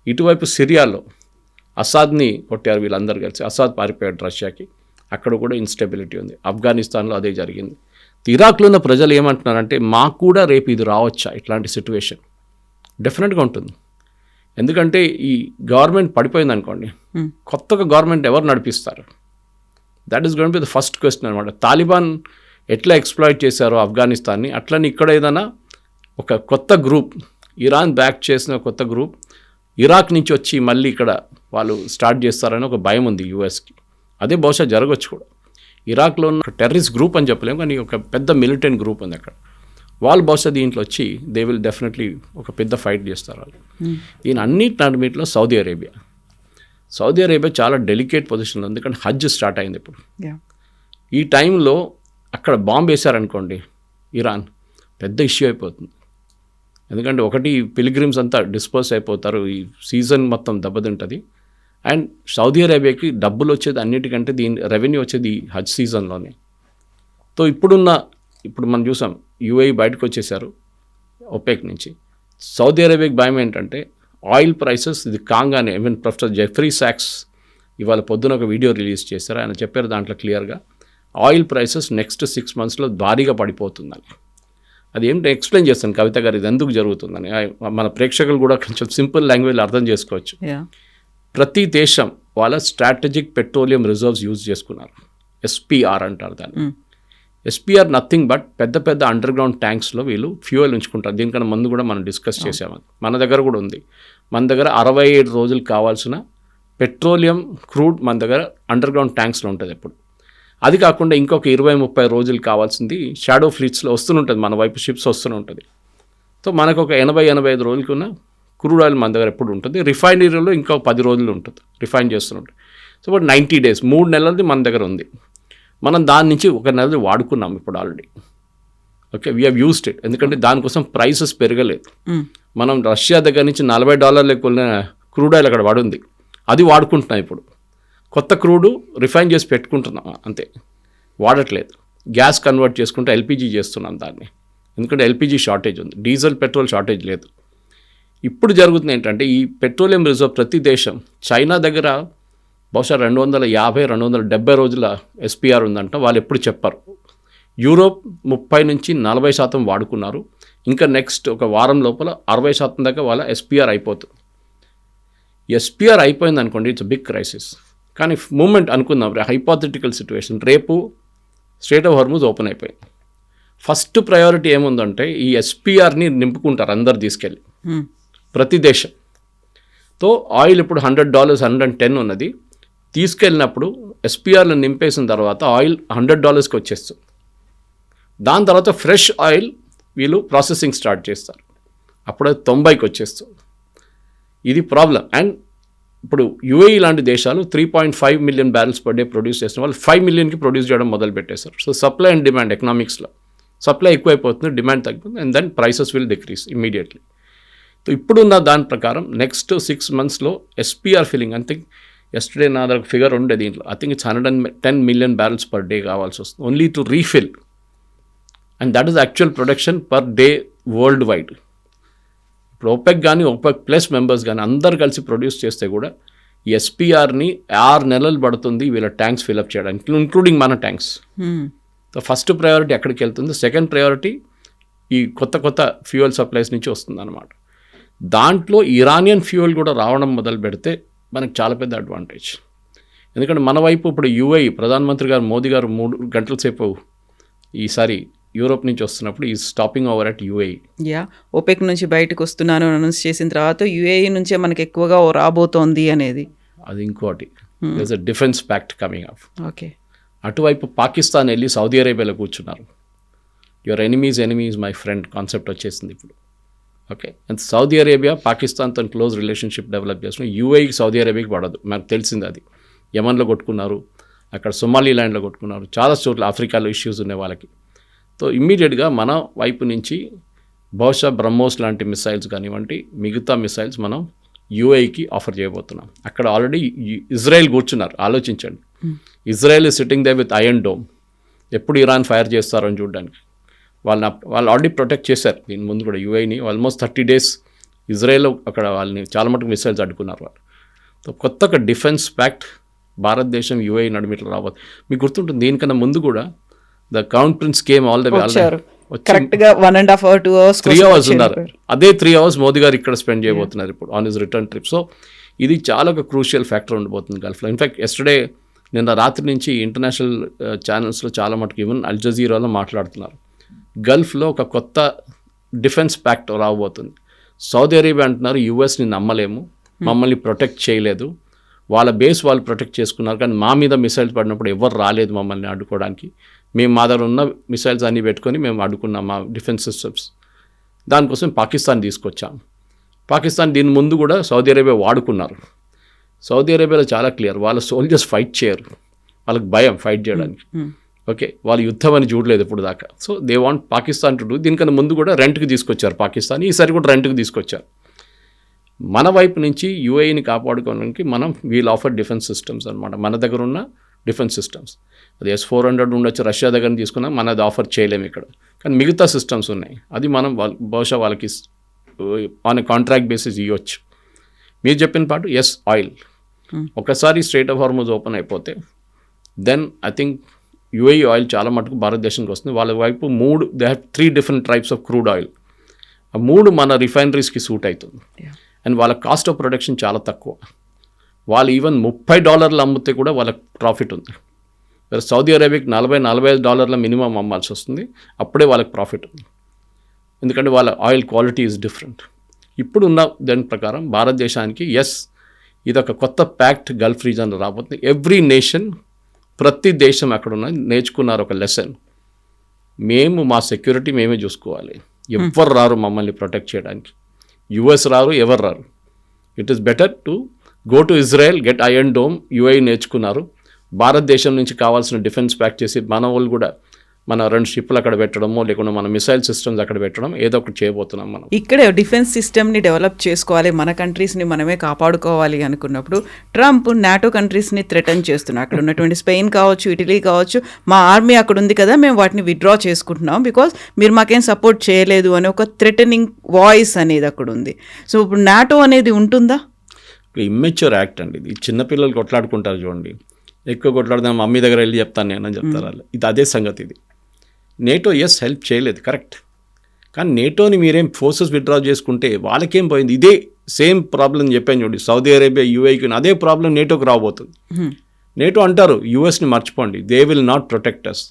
ఇటువైపు సిరియాలో అసాద్ని కొట్టారు వీళ్ళందరూ కలిసి, అసాద్ పారిపోయాడు రష్యాకి, అక్కడ కూడా ఇన్స్టెబిలిటీ ఉంది. ఆఫ్ఘనిస్తాన్లో అదే జరిగింది. ఇరాక్లో ఉన్న ప్రజలు ఏమంటున్నారంటే, మాకు కూడా రేపు ఇది రావచ్చా ఇట్లాంటి సిచ్యువేషన్, డెఫినెట్గా ఉంటుంది. ఎందుకంటే ఈ గవర్నమెంట్ పడిపోయింది అనుకోండి, కొత్తగా గవర్నమెంట్ ఎవరు నడిపిస్తారు? That is going to be the first question అనమాట. తాలిబాన్ ఎట్లా ఎక్స్ప్లాయిట్ చేశారో ఆఫ్ఘనిస్తాన్ని, అట్లని ఇక్కడ ఏదైనా ఒక కొత్త గ్రూప్, ఇరాన్ బ్యాక్ చేసిన కొత్త గ్రూప్ ఇరాక్ నుంచి వచ్చి మళ్ళీ ఇక్కడ వాళ్ళు స్టార్ట్ చేస్తారని ఒక భయం ఉంది యూఎస్కి. అదే బహుశా జరగవచ్చు కూడా. ఇరాక్లో ఉన్న టెర్రరిస్ట్ గ్రూప్ అని చెప్పలేము, కానీ ఒక పెద్ద మిలిటెంట్ గ్రూప్ ఉంది అక్కడ. వాళ్ళు బహుశా దీంట్లో వచ్చి దే విల్ డెఫినెట్లీ ఒక పెద్ద ఫైట్ చేస్తారు వాళ్ళు. దీని అన్నిటిలో సౌదీ అరేబియా చాలా డెలికేట్ పొజిషన్లో, ఎందుకంటే హజ్ స్టార్ట్ అయింది ఇప్పుడు. ఈ టైంలో అక్కడ బాంబు వేశారనుకోండి ఇరాన్, పెద్ద ఇష్యూ అయిపోతుంది. ఎందుకంటే ఒకటి పిలిగ్రిమ్స్ అంతా డిస్పర్స్ అయిపోతారు, ఈ సీజన్ మొత్తం దెబ్బతింటుంది. అండ్ సౌదీ అరేబియాకి డబ్బులు వచ్చేది అన్నిటికంటే దీని రెవెన్యూ వచ్చేది ఈ హజ్ సీజన్లోనే. సో ఇప్పుడు మనం చూసాం యూఏఈ బయటకు వచ్చేసారు ఒపెక్ నుంచి. సౌదీ అరేబియాకి భయం ఏంటంటే ఆయిల్ ప్రైసెస్ ఇది కాంగానే, ఈవెన్ ప్రొఫెసర్ జెఫ్రీ సాక్స్ ఇవాళ పొద్దున ఒక వీడియో రిలీజ్ చేశారు. ఆయన చెప్పారు దాంట్లో క్లియర్గా ఆయిల్ ప్రైసెస్ నెక్స్ట్ 6 monthsలో భారీగా పడిపోతుందని. అది ఏంటో ఎక్స్ప్లెయిన్ చేస్తాను కవిత గారు, ఇది ఎందుకు జరుగుతుందని. మన ప్రేక్షకులు కూడా కొంచెం సింపుల్ లాంగ్వేజ్లో అర్థం చేసుకోవచ్చు. ప్రతి దేశం వాళ్ళ స్ట్రాటజిక్ పెట్రోలియం రిజర్వ్స్ యూజ్ చేసుకున్నారు, ఎస్పీఆర్ అంటారు దాన్ని. ఎస్పీఆర్ నథింగ్ బట్ పెద్ద పెద్ద అండర్ గ్రౌండ్ ట్యాంక్స్లో వీళ్ళు ఫ్యూయల్ ఉంచుకుంటారు. దీనికన్నా ముందు కూడా మనం డిస్కస్ చేసాము, మన దగ్గర కూడా ఉంది. మన దగ్గర 67 రోజులు కావాల్సిన పెట్రోలియం క్రూడ్ మన దగ్గర అండర్ గ్రౌండ్ ట్యాంక్స్లో ఉంటుంది ఎప్పుడు. అది కాకుండా ఇంకొక 20-30 రోజులు కావాల్సింది షాడో ఫ్లీట్స్లో వస్తుంటుంది, మన వైపు షిప్స్ వస్తూనే ఉంటుంది. సో మనకు ఒక 80-85 రోజులకి ఉన్న క్రూడ్ ఆయిల్ మన దగ్గర ఎప్పుడు ఉంటుంది. రిఫైనరీలో ఇంకొక 10 రోజులు ఉంటుంది, రిఫైన్ చేస్తుంటుంది. సో బట్ 90 days 3 నెలలది మన దగ్గర ఉంది. మనం దాని నుంచి 1 నెలది వాడుకున్నాం ఇప్పుడు already. Okay, we have used it. ఎందుకంటే దానికోసం ప్రైసెస్ పెరగలేదు. మనం రష్యా దగ్గర నుంచి $40 కొన్న క్రూడ్ ఆయిల్ అక్కడ పడుంది, అది వాడుకుంటున్నాం ఇప్పుడు. కొత్త క్రూడు రిఫైన్ చేసి పెట్టుకుంటున్నాం అంతే, వాడట్లేదు. గ్యాస్ కన్వర్ట్ చేసుకుంటే ఎల్పిజి చేస్తున్నాం దాన్ని, ఎందుకంటే ఎల్పిజి షార్టేజ్ ఉంది, డీజిల్ పెట్రోల్ షార్టేజ్ లేదు. ఇప్పుడు జరుగుతుంది ఏంటంటే ఈ పెట్రోలియం రిజర్వ్ ప్రతి దేశం, చైనా దగ్గర బహుశా 250-270 రోజుల ఎస్పీఆర్ ఉందంట, వాళ్ళు ఎప్పుడు చెప్పారు. యూరోప్ 30-40% వాడుకున్నారు. ఇంకా నెక్స్ట్ ఒక వారం లోపల 60% దాకా వాళ్ళ ఎస్పీఆర్ అయిపోతుంది. ఎస్పీఆర్ అయిపోయింది అనుకోండి, ఇట్స్ బిగ్ క్రైసిస్. కానీ మూమెంట్ అనుకుందాం, హైపోథెటికల్ సిచ్యువేషన్, రేపు స్ట్రెయిట్ ఆఫ్ హార్ముజ్ ఓపెన్ అయిపోయింది. ఫస్ట్ ప్రయారిటీ ఏముందంటే ఈ ఎస్పీఆర్ని నింపుకుంటారు అందరు తీసుకెళ్ళి, ప్రతి దేశం. తో ఆయిల్ ఇప్పుడు $100 110 ఉన్నది, తీసుకెళ్ళినప్పుడు ఎస్పీఆర్లో నింపేసిన తర్వాత ఆయిల్ $100కి వచ్చేస్తుంది. దాని తర్వాత ఫ్రెష్ ఆయిల్ వీళ్ళు ప్రాసెసింగ్ స్టార్ట్ చేస్తారు, అప్పుడు అది 90కి వచ్చేస్తుంది. ఇది ప్రాబ్లం. అండ్ ఇప్పుడు యూఏఈ లాంటి దేశాలు 3.5 million barrels per day produce చేసిన వాళ్ళు 5 millionకి ప్రొడ్యూస్ చేయడం మొదలు పెట్టేశారు. సో సప్లై అండ్ డిమాండ్ ఎకనామిక్స్లో సప్లై ఎక్కువైపోతుంది, డిమాండ్ తగ్గిపోతుంది, and then prices will decrease immediately. So ఇప్పుడున్న దాని ప్రకారం నెక్స్ట్ 6 monthsలో SPR filling, I think yesterday నా దగ్గర ఫిగర్ ఉండే దీంట్లో, I think it's 110 million barrels per day కావాల్సి వస్తుంది only to refill, and that is actual production per day worldwide. ఇప్పుడు ఓపెక్ కానీ ఓపెక్ ప్లస్ మెంబర్స్ కానీ అందరు కలిసి ప్రొడ్యూస్ చేస్తే కూడా ఈ ఎస్పీఆర్ని 6 నెలలు పడుతుంది వీళ్ళ ట్యాంక్స్ ఫిల్అప్ చేయడానికి, ఇంక్లూడింగ్ మన ట్యాంక్స్. సో ఫస్ట్ ప్రయారిటీ అక్కడికి వెళ్తుంది. సెకండ్ ప్రయారిటీ ఈ కొత్త ఫ్యూయల్ సప్లైస్ నుంచి వస్తుంది అనమాట. దాంట్లో ఇరానియన్ ఫ్యూయల్ కూడా రావడం మొదలు పెడితే మనకు చాలా పెద్ద అడ్వాంటేజ్. ఎందుకంటే మన వైపు ఇప్పుడు యూఏఈ ప్రధానమంత్రి గారు మోదీ గారు 3 గంటల సేపు ఈసారి యూరోప్ నుంచి వస్తున్నప్పుడు ఈ stopping over at UAE. OPEC నుంచి బయటకు వస్తున్నాను అనౌన్స్ చేసిన తర్వాత యూఏఈ నుంచే మనకి ఎక్కువగా రాబోతోంది అనేది అది ఇంకోటి. There is a defence pact coming up. Okay, అటువైపు పాకిస్తాన్ వెళ్ళి సౌదీ అరేబియాలో కూర్చున్నారు. Your enemies my friend concept వచ్చేసింది ఇప్పుడు. ఓకే, అండ్ సౌదీ అరేబియా పాకిస్తాన్తో క్లోజ్ రిలేషన్షిప్ డెవలప్ చేస్తున్నాం. యూఏఈకి సౌదీ అరేబియాకి పడదు, మనకు తెలిసింది అది. యమన్లో కొట్టుకున్నారు, అక్కడ సొమాలి ల్యాండ్లో కొట్టుకున్నారు, చాలా చోట్ల ఆఫ్రికాలో ఇష్యూస్ ఉన్నాయి వాళ్ళకి. సో ఇమ్మీడియట్గా మన వైపు నుంచి బహుశా బ్రహ్మోస్ లాంటి మిసైల్స్ కానివ్వండి, మిగతా మిసైల్స్ మనం యూఏఈకి ఆఫర్ చేయబోతున్నాం. అక్కడ ఆల్రెడీ ఇజ్రాయెల్ కూర్చున్నారు, ఆలోచించండి. Israel is sitting they with iron dome, ఎప్పుడు ఇరాన్ ఫైర్ చేస్తారో అని చూడడానికి. వాళ్ళు ఆల్రెడీ ప్రొటెక్ట్ చేశారు దీని ముందు కూడా యూఏఈని. ఆల్మోస్ట్ 30 days ఇజ్రాయెల్ అక్కడ వాళ్ళని చాలా మటుకు మిసైల్స్ అడ్డుకున్నారు వాళ్ళు. సో కొత్త డిఫెన్స్ ప్యాక్ట్ భారతదేశం యూఏఈ నడుమిట్లో రాబోతుంది. మీకు గుర్తుంటుంది దీనికన్నా ముందు కూడా the crown prince came all the way, correct గా 1.5 hours 2 hours 3 hours ఉన్నారు. అదే 3 hours మోదీ గారు ఇక్కడ స్పెండ్ చేయబోతున్నారు ఇప్పుడు on his return trip. So ఇది చాలా ఒక క్రూషియల్ ఫ్యాక్టర్ ఉండబోతుంది గల్ఫ్లో. ఇన్ఫాక్ట్ ఎస్టర్డే నిన్న రాత్రి నుంచి ఇంటర్నేషనల్ ఛానల్స్లో చాలా మటుకు ఈవెన్ అల్ జజీరాలో మాట్లాడుతున్నారు. గల్ఫ్లో ఒక కొత్త డిఫెన్స్ ప్యాక్ట్ రాబోతుంది. సౌదీ అరేబియా అంటున్నారు యూఎస్ని నమ్మలేము, మమ్మల్ని ప్రొటెక్ట్ చేయలేదు, వాళ్ళ బేస్ వాళ్ళు ప్రొటెక్ట్ చేసుకున్నారు, కానీ మా మీద మిసైల్స్ పడినప్పుడు ఎవరు రాలేదు మమ్మల్ని అడ్డుకోవడానికి, మేము మా దగ్గర ఉన్న మిసైల్స్ అన్నీ పెట్టుకొని మేము అడ్డుకున్నాం మా డిఫెన్స్ సిస్టమ్స్. దానికోసం పాకిస్తాన్ తీసుకొచ్చాం. పాకిస్తాన్ దీని ముందు కూడా సౌదీ అరేబియా వాడుకున్నారు. సౌదీ అరేబియాలో చాలా క్లియర్, వాళ్ళ సోల్జర్స్ ఫైట్ చేయరు, వాళ్ళకి భయం ఫైట్ చేయడానికి. ఓకే, వాళ్ళు యుద్ధం అని చూడలేదు ఇప్పుడు దాకా. So they want Pakistan to do. దీనికన్నా ముందు కూడా రెంట్కి తీసుకొచ్చారు పాకిస్తాన్, ఈసారి కూడా రెంట్కి తీసుకొచ్చారు. మన వైపు నుంచి యూఏఈని కాపాడుకోవడానికి మనం వీల్ ఆఫర్ డిఫెన్స్ సిస్టమ్స్ అనమాట. మన దగ్గర ఉన్న డిఫెన్స్ సిస్టమ్స్ అది S-400 ఉండొచ్చు, రష్యా దగ్గర తీసుకున్నా మనది ఆఫర్ చేయలేము ఇక్కడ, కానీ మిగతా సిస్టమ్స్ ఉన్నాయి. అది మనం బహుశా వాళ్ళకి ఆన్ కాంట్రాక్ట్ బేసిస్ ఇవ్వచ్చు. మీరు చెప్పిన పాటు ఎస్ ఆయిల్ ఒకసారి స్ట్రైట్ ఆఫ్ హార్మోజ్ ఓపెన్ అయిపోతే then I think UAE oil చాలా మటుకు భారతదేశానికి వస్తుంది. వాళ్ళ వైపు they have 3 different types of crude oil. ఆ 3 మన రిఫైనరీస్కి సూట్ అవుతుంది. అండ్ వాళ్ళ కాస్ట్ ఆఫ్ ప్రొడక్షన్ చాలా తక్కువ. వాళ్ళు ఈవెన్ $30 అమ్మితే కూడా వాళ్ళకి ప్రాఫిట్ ఉంది. సౌదీ అరేబియాకి $40-45 మినిమం అమ్మాల్సి వస్తుంది, అప్పుడే వాళ్ళకి ప్రాఫిట్ ఉంది. ఎందుకంటే వాళ్ళ ఆయిల్ క్వాలిటీ ఈజ్ డిఫరెంట్. ఇప్పుడున్న దాని ప్రకారం భారతదేశానికి ఇది ఒక కొత్త ప్యాక్ట్ గల్ఫ్ రీజన్లో రాబోతుంది. ఎవ్రీ నేషన్, ప్రతి దేశం అక్కడున్న నేర్చుకున్నారు ఒక లెసన్, మేము మా సెక్యూరిటీ మేమే చూసుకోవాలి, ఎవ్వరు రారు మమ్మల్ని ప్రొటెక్ట్ చేయడానికి, యుఎస్ రారు, ఎవరు రారు. It is better to go to Israel, get iron dome. UAE నేర్చుకున్నారు, భారతదేశం నుంచి కావాల్సిన డిఫెన్స్ ప్యాక్ చేసి మన వాళ్ళు కూడా మన 2 షిప్లు అక్కడ పెట్టడమో లేకుండా మన మిసైల్ సిస్టమ్స్ అక్కడ పెట్టడం ఏదో ఒకటి చేయబోతున్నాం మనం. ఇక్కడే డిఫెన్స్ సిస్టమ్ని డెవలప్ చేసుకోవాలి, మన కంట్రీస్ని మనమే కాపాడుకోవాలి అనుకున్నప్పుడు ట్రంప్ నాటో కంట్రీస్ని థ్రెటన్ చేస్తున్నారు. అక్కడ ఉన్నటువంటి స్పెయిన్ కావచ్చు, ఇటలీ కావచ్చు, మా ఆర్మీ అక్కడ ఉంది కదా, మేము వాటిని విత్డ్రా చేసుకుంటున్నాం బికాస్ మీరు మాకేం సపోర్ట్ చేయలేదు అని ఒక థ్రెటనింగ్ వాయిస్ అనేది అక్కడ ఉంది. సో ఇప్పుడు నాటో అనేది ఉంటుందా? ఇమ్మెచ్యూర్ యాక్ట్ అండి ఇది. చిన్నపిల్లలు కొట్లాడుకుంటారు చూడండి, ఎక్కువ కొట్లాడుతాం మమ్మీ దగ్గర వెళ్ళి చెప్తాను నేను అని చెప్తారు వాళ్ళు. ఇది అదే సంగతి. ఇది నేటో హెల్ప్ చేయలేదు కరెక్ట్, కానీ నేటోని మీరేం ఫోర్సెస్ విత్డ్రా చేసుకుంటే వాళ్ళకేం పోయింది? ఇదే సేమ్ ప్రాబ్లం చెప్పాను చూడండి, సౌదీ అరేబియా యూఏఈకి అదే ప్రాబ్లం నేటోకి రాబోతుంది. నేటో అంటారు యూఎస్ని మర్చిపోండి, they will not protect us,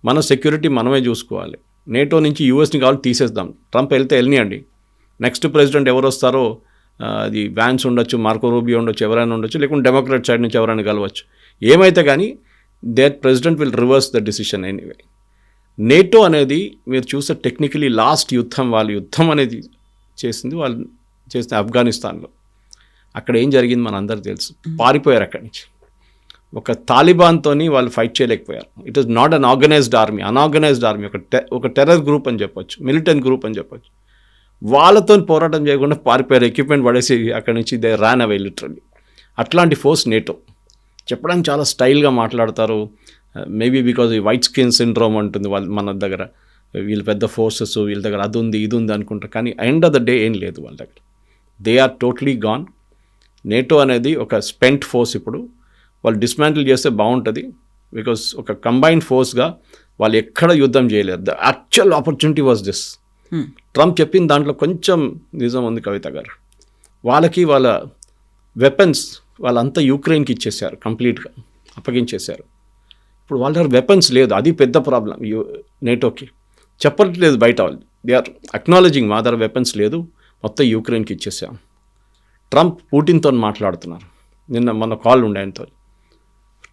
మన సెక్యూరిటీ మనమే చూసుకోవాలి, నేటో నుంచి యూఎస్ని కావాలి తీసేద్దాం. ట్రంప్ వెళ్తే వెళ్ళనియండి, నెక్స్ట్ ప్రెసిడెంట్ ఎవరు వస్తారో అది వ్యాన్స్ ఉండొచ్చు, మార్కో రూబియో ఉండొచ్చు, ఎవరైనా ఉండొచ్చు, లేకుంటే డెమోక్రాట్ సైడ్ నుంచి ఎవరైనా కలవచ్చు. ఏమైతే కానీ their president will reverse the decision anyway. NATO అనేది మీరు చూస్తే టెక్నికలీ లాస్ట్ వాళ్ళు యుద్ధం అనేది చేసింది వాళ్ళు చేసిన ఆఫ్ఘనిస్తాన్లో. అక్కడ ఏం జరిగింది మన అందరికీ తెలుసు, పారిపోయారు అక్కడి నుంచి. ఒక తాలిబాన్తో వాళ్ళు ఫైట్ చేయలేకపోయారు. It is not an organised army, ఒక టెర్రర్ గ్రూప్ అని చెప్పొచ్చు, మిలిటెంట్ గ్రూప్ అని చెప్పొచ్చు. వాళ్ళతో పోరాటం చేయకుండా పారిపోయారు, ఎక్విప్మెంట్ పడేసి అక్కడి నుంచి దే రాన్ అవే లిటరల్లీ. అట్లాంటి ఫోర్స్ నేటో. చెప్పడానికి చాలా స్టైల్గా మాట్లాడతారు, మేబీ బికాజ్ ఈ వైట్ స్కిన్ సిండ్రోమ్ ఉంటుంది వాళ్ళ మన దగ్గర, వీళ్ళు పెద్ద ఫోర్సెస్, వీళ్ళ దగ్గర అది ఉంది ఇది ఉంది అనుకుంటారు, కానీ ఎండ్ ఆఫ్ ద డే ఏం లేదు వాళ్ళ దగ్గర. They are totally gone. NATO అనేది ఒక స్పెంట్ ఫోర్స్. ఇప్పుడు వాళ్ళు డిస్మాంటిల్ చేస్తే బాగుంటుంది, బికాజ్ ఒక కంబైన్డ్ ఫోర్స్గా వాళ్ళు ఎక్కడ యుద్ధం చేయలేరు. The actual opportunity was this. Trump చెప్పిన దాంట్లో కొంచెం నిజం ఉంది కవిత గారు. వాళ్ళకి వాళ్ళ వెపన్స్ వాళ్ళంతా యూక్రెయిన్కి ఇచ్చేసారు, కంప్లీట్గా అప్పగించేశారు. ఇప్పుడు వాళ్ళ దగ్గర వెపన్స్ లేదు, అది పెద్ద ప్రాబ్లం నేటోకి. చెప్పట్లేదు బయట వాళ్ళు, దే ఆర్ అక్నాలజింగ్ మా దగ్గర వెపన్స్ లేదు, మొత్తం యూక్రెయిన్కి ఇచ్చేసాం. ట్రంప్ పుటిన్తో మాట్లాడుతున్నారు, మొన్న కాల్ ఉండే ఆయనతో.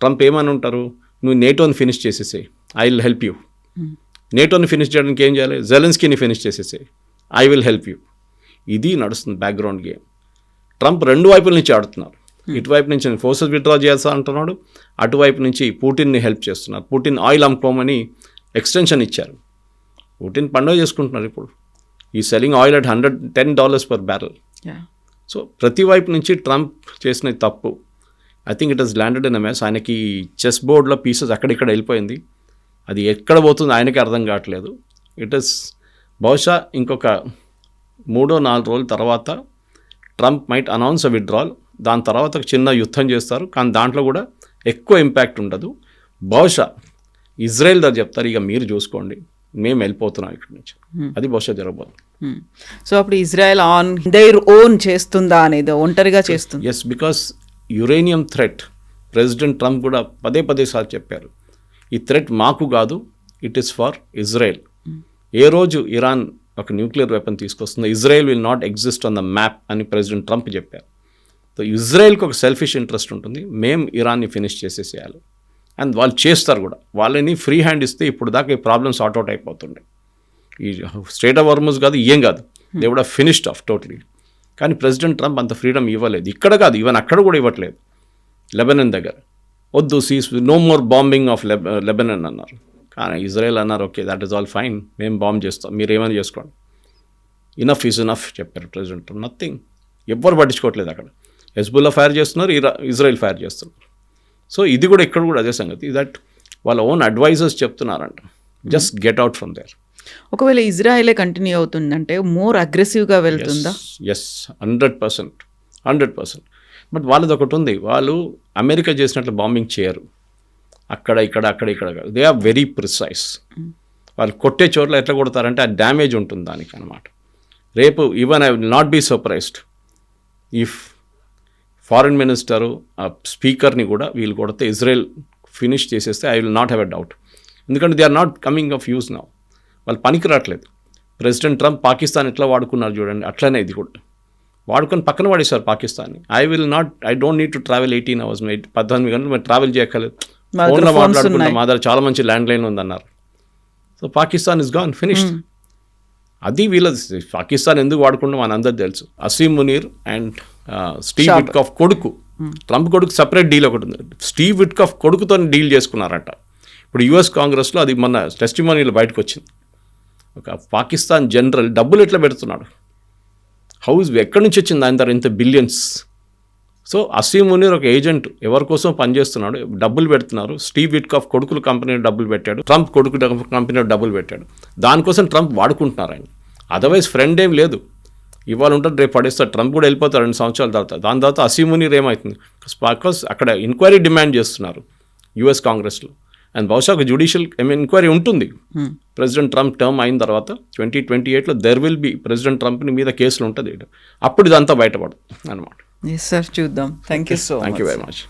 ట్రంప్ ఏమని ఉంటారు, నువ్వు నేటోని ఫినిష్ చేసేసేయి, ఐ విల్ హెల్ప్ యూ. నేటోని ఫినిష్ చేయడానికి ఏం చేయాలి, జెలెన్స్కీని ఫినిష్ చేసేసేయి, ఐ విల్ హెల్ప్ యూ. ఇది నడుస్తుంది బ్యాక్గ్రౌండ్ గేమ్. ట్రంప్ 2 వైపుల నుంచి ఆడుతున్నారు. ఇటువైపు నుంచి ఫోర్సెస్ విత్డ్రా చేయాల్సి అంటున్నాడు, అటువైపు నుంచి పుటిన్ని హెల్ప్ చేస్తున్నారు. పుటిన్ ఆయిల్ అమ్ముకోమని ఎక్స్టెన్షన్ ఇచ్చారు. పుటిన్ పండుగ చేసుకుంటున్నారు ఇప్పుడు. ఈ selling oil at $110 per barrel. So ప్రతి వైపు నుంచి ట్రంప్ చేసిన తప్పు. I think it has landed in a mess. ఆయనకి చెస్ బోర్డ్లో పీసెస్ అక్కడిక్కడ వెళ్ళిపోయింది, అది ఎక్కడ పోతుంది ఆయనకి అర్థం కావట్లేదు. ఇట్ ఇస్ బహుశా ఇంకొక 3-4 రోజుల తర్వాత ట్రంప్ మైట్ అనౌన్స్ అ విత్డ్రాల్. దాని తర్వాత ఒక చిన్న యుద్ధం చేస్తారు, కానీ దాంట్లో కూడా ఎక్కువ ఇంపాక్ట్ ఉండదు. బహుశా ఇజ్రాయెల్ దగ్గర చెప్తారు, ఇక మీరు చూసుకోండి, మేము వెళ్ళిపోతున్నాం ఇక్కడి నుంచి. అది బహుశా జరగబోతుంది. సో అప్పుడు ఇజ్రాయెల్ ఆన్ దేర్ ఓన్ చేస్తుందా అనేది, ఒంటరిగా చేస్తుంది? Yes, because uranium threat president Trump కూడా పదే సార్లు చెప్పారు, ఈ థ్రెట్ మాకు కాదు, ఇట్ ఈస్ ఫర్ ఇజ్రాయెల్. ఏ రోజు ఇరాన్ ఒక న్యూక్లియర్ వెపన్ తీసుకొస్తుందో Israel will not exist on the map అని ప్రెసిడెంట్ ట్రంప్ చెప్పారు. సో ఇజ్రాయెల్కి ఒక సెల్ఫిష్ ఇంట్రెస్ట్ ఉంటుంది, మేము ఇరాన్ని ఫినిష్ చేసేసేయాలి. అండ్ వాళ్ళు చేస్తారు కూడా. వాళ్ళని ఫ్రీ హ్యాండ్ ఇస్తే ఇప్పుడు దాకా ఈ ప్రాబ్లమ్స్ సార్ట్అవుట్ అయిపోతుండే. ఈ స్ట్రేట్ ఆఫ్ హార్మజ్ కాదు, ఏం కాదు, they would have finished off totally. కానీ ప్రెసిడెంట్ ట్రంప్ అంత ఫ్రీడమ్ ఇవ్వలేదు. ఇక్కడ కాదు, ఈవెన్ అక్కడ కూడా ఇవ్వట్లేదు. లెబనన్ దగ్గర వద్దు, says no more bombing of Lebanon అన్నారు. కానీ ఇజ్రాయెల్ అన్నారు, okay that is all fine, మేము బాంబ్ చేస్తాం, మీరు ఏమైనా చేసుకోండి, ఇనఫ్ ఈజ్ ఇనఫ్ చెప్పారు ప్రెసిడెంట్ ట్రంప్. నథింగ్, ఎవ్వరు పట్టించుకోవట్లేదు. అక్కడ హెజ్బుల్లా ఫైర్ చేస్తున్నారు, ఇజ్రాయెల్ ఫైర్ చేస్తున్నారు. సో ఇది కూడా ఇక్కడ కూడా అదే సంగతి, దట్ వాళ్ళ ఓన్ అడ్వైజర్స్ చెప్తున్నారంట, just get out from there. ఒకవేళ ఇజ్రాయెలే కంటిన్యూ అవుతుందంటే మోర్ అగ్రెసివ్గా వెళ్తుందా? ఎస్, 100%. బట్ వాళ్ళది ఒకటి ఉంది, వాళ్ళు అమెరికా చేసినట్లు బాంబింగ్ చేయరు. అక్కడ కాదు, దే ఆర్ వెరీ ప్రిసైజ్. వాళ్ళు కొట్టే చోట్ల ఎట్లా కొడతారంటే ఆ డ్యామేజ్ ఉంటుంది దానికి అనమాట. రేపు even I will not be surprised if foreign minister ఆ స్పీకర్ని కూడా వీళ్ళు కొడితే ఇజ్రాయెల్ ఫినిష్ చేసేస్తే I will not have a doubt. ఎందుకంటే they are not coming of use now. వాళ్ళు పనికి రావట్లేదు. ప్రెసిడెంట్ ట్రంప్ పాకిస్తాన్ ఎట్లా వాడుకున్నారు చూడండి, అట్లనే ఇది కూడా వాడుకొని పక్కన పడేశారు పాకిస్తాన్ని. I don't need to travel 18 hours, 18 గంటలు మేము ట్రావెల్ చేయక్కర్లేదు, ఫోన్లో మాట్లాడుకుంటాం, మా దగ్గర చాలా మంచి ల్యాండ్ లైన్ ఉందన్నారు. So Pakistan is gone, finished. అది వీళ్ళది. పాకిస్తాన్ ఎందుకు వాడుకుంటాం మన అందరికి తెలుసు. Asim Munir and Steve Witkoff కొడుకు, ట్రంప్ కొడుకు సపరేట్ డీల్ ఒకటి ఉంది. స్టీవ్ విట్కాఫ్ కొడుకుతో డీల్ చేసుకున్నారంట. ఇప్పుడు యుఎస్ కాంగ్రెస్లో అది మొన్న టెస్టిమోనీలో బయటకు వచ్చింది. ఒక పాకిస్తాన్ జనరల్ డబ్బులు ఎట్లా పెడుతున్నాడు, ఎక్కడి నుంచి వచ్చింది ఆయన దగ్గర ఇంత బిలియన్స్. సో అసీమ్ మునీర్ ఒక ఏజెంట్, ఎవరి కోసం పనిచేస్తున్నాడు, డబ్బులు పెడుతున్నారు. స్టీవ్ విట్కాఫ్ కొడుకులు కంపెనీలో డబ్బులు పెట్టాడు, ట్రంప్ కొడుకు కంపెనీలో డబ్బులు పెట్టాడు. దానికోసం ట్రంప్ వాడుకుంటున్నారు ఆయన. అదర్వైజ్ ఫ్రెండ్ ఏం లేదు. ఇవాళ ఉంటుంది, రేపు పడేస్తాడు. ట్రంప్ కూడా వెళ్ళిపోతారు 2 సంవత్సరాల తర్వాత. దాని తర్వాత అసీమ్ మునీర్ ఏమవుతుంది, బికాస్ అక్కడ ఎంక్వైరీ డిమాండ్ చేస్తున్నారు యుఎస్ కాంగ్రెస్లో. అండ్ బహుశా ఒక జ్యుడిషియల్ ఎంక్వైరీ ఉంటుంది ప్రెసిడెంట్ ట్రంప్ టర్మ్ అయిన తర్వాత. 2028లో there will be president Trump మీద కేసులు ఉంటుంది. అప్పుడు ఇదంతా బయటపడదు అనమాట. ఎస్ సార్, చూద్దాం. Thank you so much. Thank you very much.